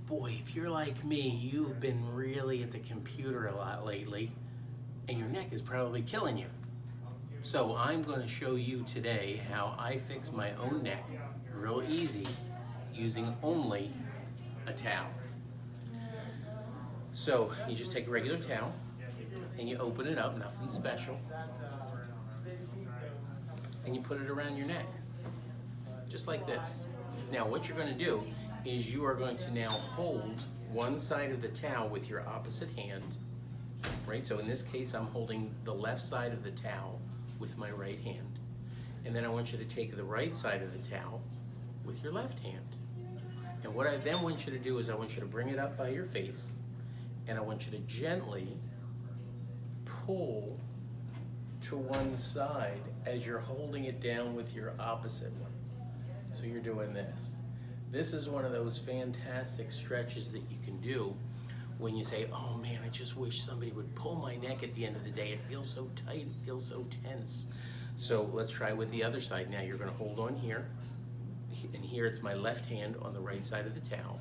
Boy, if you're like me, you've been really at the computer a lot lately, and your neck is probably killing you. So I'm going to show you today how I fix my own neck real easy using only a towel. So you just take a regular towel and you open it up, nothing special, and you put it around your neck, just like this. Now what you're going to do is you are going to now hold one side of the towel with your opposite hand, right? So in this case, I'm holding the left side of the towel with my right hand. And then I want you to take the right side of the towel with your left hand. And what I then want you to do is I want you to bring it up by your face, and I want you to gently pull to one side as you're holding it down with your opposite one. So you're doing this. This is one of those fantastic stretches that you can do when you say, oh man, I just wish somebody would pull my neck at the end of the day. It feels so tight, it feels so tense. So let's try with the other side. Now you're gonna hold on here, and here it's my left hand on the right side of the towel.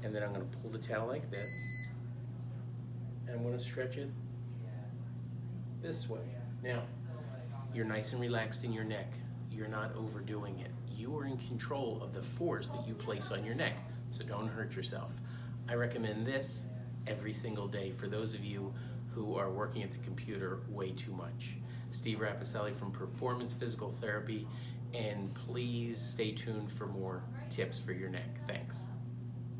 And then I'm gonna pull the towel like this, and I'm gonna stretch it this way. Now, you're nice and relaxed in your neck. You're not overdoing it. You are in control of the force that you place on your neck, so don't hurt yourself. I recommend this every single day for those of you who are working at the computer way too much. Steve Rapicelli from Performance Physical Therapy, and please stay tuned for more tips for your neck. Thanks.